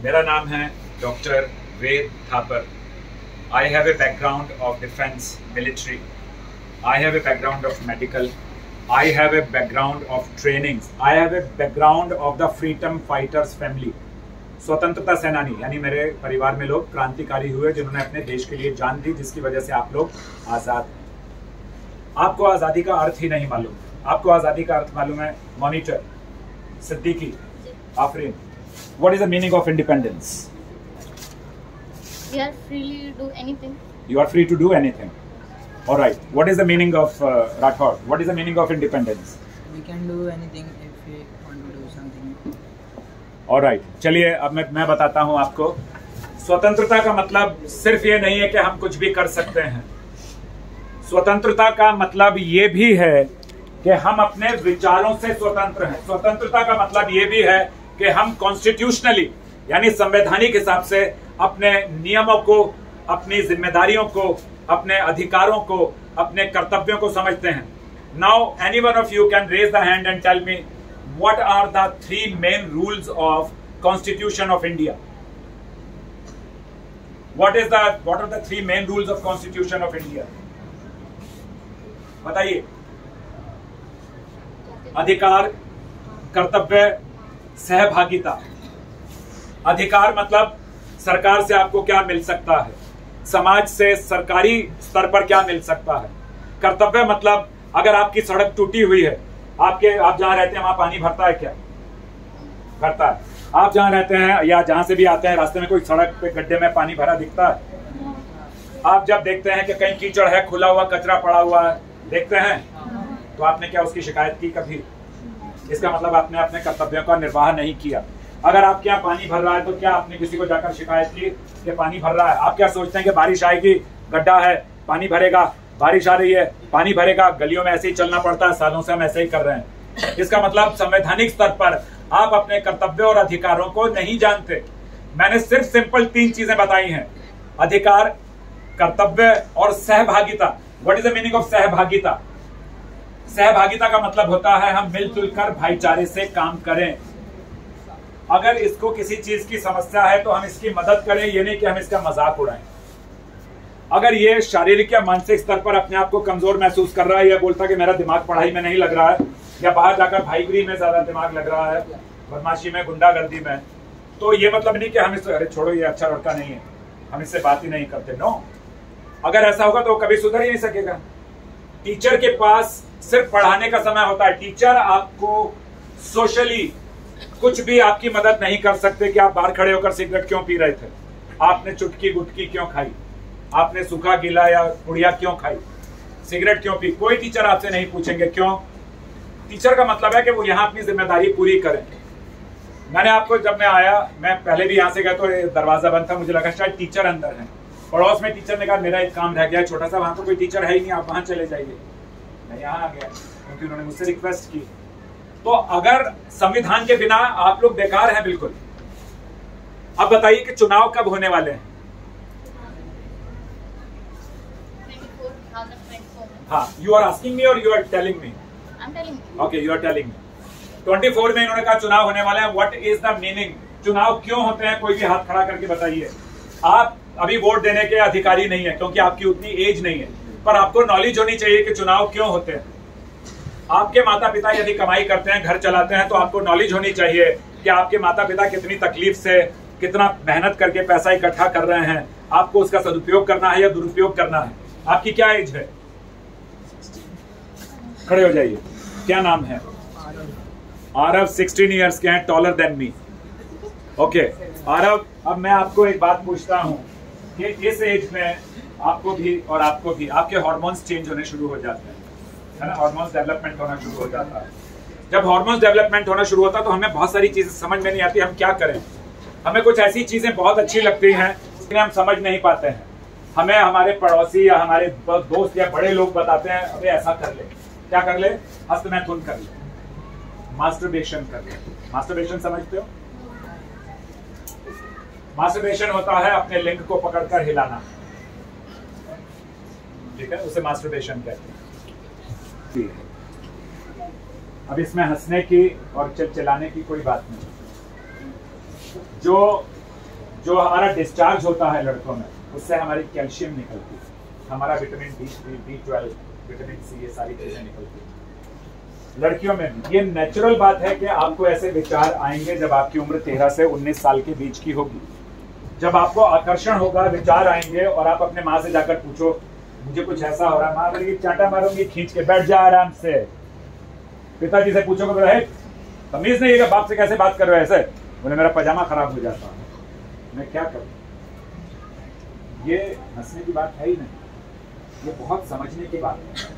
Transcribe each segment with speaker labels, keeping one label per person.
Speaker 1: मेरा नाम है doctor Ved Thapar. I have a background of defense, military. I have a background of medical. I have a background of trainings. I have a background of the freedom fighters family. स्वतंत्रता सेनानी यानी मेरे परिवार में लोग क्रांतिकारी हुए जिन्होंने अपने देश के लिए जान दी, जिसकी वजह से आप लोग आज़ाद। आपको आज़ादी का अर्थ ही नहीं मालूम। आपको आज़ादी का अर्थ मालूम है? Monitor, Siddiqui, Afreen. What is the meaning of independence?
Speaker 2: We are free to do anything.
Speaker 1: You are free to do anything. All right. What is the meaning of Rathod? What is the meaning of independence?
Speaker 3: We can do anything if we want to do something.
Speaker 1: All right. चलिए अब मैं बताता हूँ आपको। स्वतंत्रता का मतलब सिर्फ ये नहीं है कि हम कुछ भी कर सकते हैं। स्वतंत्रता का मतलब ये भी है कि हम अपने विचारों से स्वतंत्र हैं। स्वतंत्रता का मतलब ये भी है कि हम कॉन्स्टिट्यूशनली यानी संवैधानिक हिसाब से अपने नियमों को, अपनी जिम्मेदारियों को, अपने अधिकारों को, अपने कर्तव्यों को समझते हैं। Now any one of you can raise the hand and tell me what are the 3 main rules of constitution of India. What are the 3 main rules of constitution of India? बताइए। अधिकार, कर्तव्य, सहभागिता। अधिकार मतलब सरकार से आपको क्या मिल सकता है, समाज से सरकारी स्तर पर क्या मिल सकता है। कर्तव्य मतलब अगर आपकी सड़क टूटी हुई है, आप जहां रहते हैं वहां पानी भरता है क्या? भरता है। आप जहां रहते हैं या जहां से भी आते हैं रास्ते में कोई सड़क पे गड्ढे में पानी भरा दिखता है? आप जब देखते हैं कि कहीं कीचड़ है, खुला हुआ कचरा पड़ा हुआ है, देखते हैं, तो आपने क्या उसकी शिकायत की कभी? इसका मतलब आपने अपने कर्तव्यों का निर्वाह नहीं किया। अगर आपके यहाँ पानी भर रहा है तो क्या आपने किसी को जाकर शिकायत की कि पानी भर रहा है? आप क्या सोचते हैं कि बारिश आएगी, गड्ढा है, पानी भरेगा, बारिश आ रही है, पानी भरेगा, गलियों में ऐसे ही चलना पड़ता है, सालों से हम ऐसे ही कर रहे हैं। इसका मतलब संवैधानिक स्तर पर आप अपने कर्तव्यों और अधिकारों को नहीं जानते। मैंने सिर्फ सिंपल 3 चीजें बताई हैं: अधिकार, कर्तव्य और सहभागिता। What is the meaning of सहभागिता? सहभागिता का मतलब होता है हम मिलजुल कर भाईचारे से काम करें। अगर इसको किसी चीज की समस्या है तो हम इसकी मदद करें, ये नहीं कि हम इसका मजाक उड़ाएं। अगर ये शारीरिक या मानसिक स्तर पर अपने आप को कमजोर महसूस कर रहा है, या बोलता कि मेरा दिमाग पढ़ाई में नहीं लग रहा है, या बाहर जाकर भाईगिरी में ज्यादा दिमाग लग रहा है, बदमाशी में, गुंडागर्दी में, तो ये मतलब नहीं कि हम इससे अरे छोड़ो ये अच्छा लड़का नहीं है, हम इससे बात ही नहीं करते। नो, अगर ऐसा होगा तो कभी सुधर ही नहीं सकेगा। टीचर के पास सिर्फ पढ़ाने का समय होता है। टीचर आपको सोशली कुछ भी आपकी मदद नहीं कर सकते कि आप बाहर खड़े होकर सिगरेट क्यों पी रहे थे, आपने चुटकी गुटकी क्यों खाई, आपने सूखा गीला या पुड़िया क्यों खाई, सिगरेट क्यों पी। कोई टीचर आपसे नहीं पूछेंगे। क्यों? टीचर का मतलब है कि वो यहाँ अपनी जिम्मेदारी पूरी करें। मैंने आपको, जब मैं आया, मैं पहले भी यहाँ से गया तो दरवाजा बंद था, मुझे लगा शायद टीचर अंदर है। पड़ोस में टीचर ने कहा मेरा एक काम रह गया छोटा सा, वहां तो कोई टीचर है ही नहीं, आप वहां चले जाइए। मैं यहाँ आ गया क्योंकि उन्होंने मुझसे रिक्वेस्ट की। तो अगर संविधान के बिना आप लोग बेकार हैं बिल्कुल। अब बताइए कि चुनाव कब होने वाले हैं?
Speaker 2: 2024
Speaker 1: हाँ, you are asking me or you are telling me? Okay, you are telling me. 24 में इन्होंने कहा चुनाव होने वाले हैं। What is the meaning? चुनाव क्यों होते हैं? कोई भी हाथ खड़ा करके बताइए। आप अभी वोट देने के अधिकारी नहीं है क्योंकि आपकी उतनी एज नहीं है, पर आपको नॉलेज होनी चाहिए कि चुनाव क्यों होते हैं। आपके माता पिता यदि कमाई करते हैं, घर चलाते हैं, तो आपको नॉलेज होनी चाहिए कि आपके माता पिता कितनी तकलीफ से, कितना मेहनत करके पैसा इकट्ठा कर रहे हैं। आपको उसका सदुपयोग करना है या दुरुपयोग करना है। आपकी क्या एज है? खड़े हो जाइए। क्या नाम है? आरव। 16 ईयर्स के हैं, taller than me. Okay Aarav, अब मैं आपको एक बात पूछता हूँ कि इस एज में आपको भी और आपको भी आपके हार्मोन्स चेंज होने शुरू हो जाते हैं, है ना? हार्मोन्स डेवलपमेंट होना शुरू हो जाता है। जब हार्मोन्स डेवलपमेंट होना शुरू होता है तो हमें बहुत सारी चीजें समझ में नहीं आती, हम क्या करें। हमें कुछ ऐसी चीजें बहुत अच्छी लगती हैं जिन्हें हम समझ नहीं पाते हैं। हमें हमारे पड़ोसी या हमारे दोस्त या बड़े लोग बताते हैं अबे ऐसा कर ले। क्या कर ले? हस्तमैथुन कर ले, मास्टरबेशन कर ले। मास्टरबेशन समझते हो? मास्टरबेशन होता है अपने लिंग को पकड़कर हिलाना, ठीक है? उसे मास्टरबेशन कहते हैं। अब इसमें हंसने की और चिल्लाने की कोई बात नहीं। जो जो हमारा डिस्चार्ज होता है लड़कों में, उससे हमारी कैल्शियम निकलती है, हमारा विटामिन B12, विटामिन C, ये सारी चीजें निकलती हैं। लड़कियों में भी ये नेचुरल बात है कि आपको ऐसे विचार आएंगे जब आपकी उम्र 13 से 19 साल के बीच की होगी। जब आपको आकर्षण होगा, विचार आएंगे और आप अपने माँ से जाकर पूछो मुझे कुछ ऐसा हो रहा है, माँ बोलेगी चाटा मारूंगी खींच के, बैठ जा आराम से। पिताजी से पूछोगे बोले हे तमीज नहीं है, बाप से कैसे बात कर रहे हो ऐसे? बोले मेरा पजामा खराब हो जाता है, मैं क्या करूं? ये हंसने की बात है ही नहीं, ये बहुत समझने की बात है।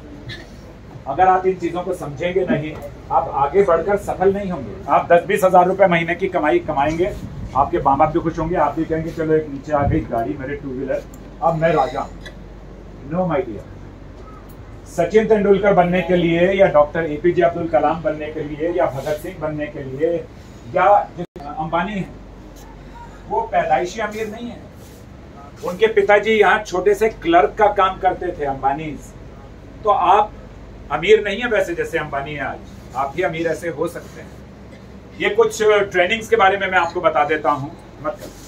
Speaker 1: अगर आप इन चीजों को समझेंगे नहीं, आप आगे बढ़कर सफल नहीं होंगे। आप 10-20 हजार रुपए महीने की कमाई कमाएंगे, आपके माँ बाप भी खुश होंगे, आप भी कहेंगे चलो एक नीचे आ गई गाड़ी, मेरे 2 व्हीलर, अब मैं राजा हूं। No my dear, Sachin Tendulkar बनने के लिए या डॉक्टर APJ अब्दुल कलाम बनने के लिए या भगत सिंह बनने के लिए या अंबानी है, वो पैदाइशी अमीर नहीं है। उनके पिताजी यहाँ छोटे से क्लर्क का काम करते थे, अंबानी। तो आप अमीर नहीं है वैसे जैसे अंबानी है आज, आप भी अमीर ऐसे हो सकते हैं। ये कुछ ट्रेनिंग्स के बारे में मैं आपको बता देता हूँ, मत कर।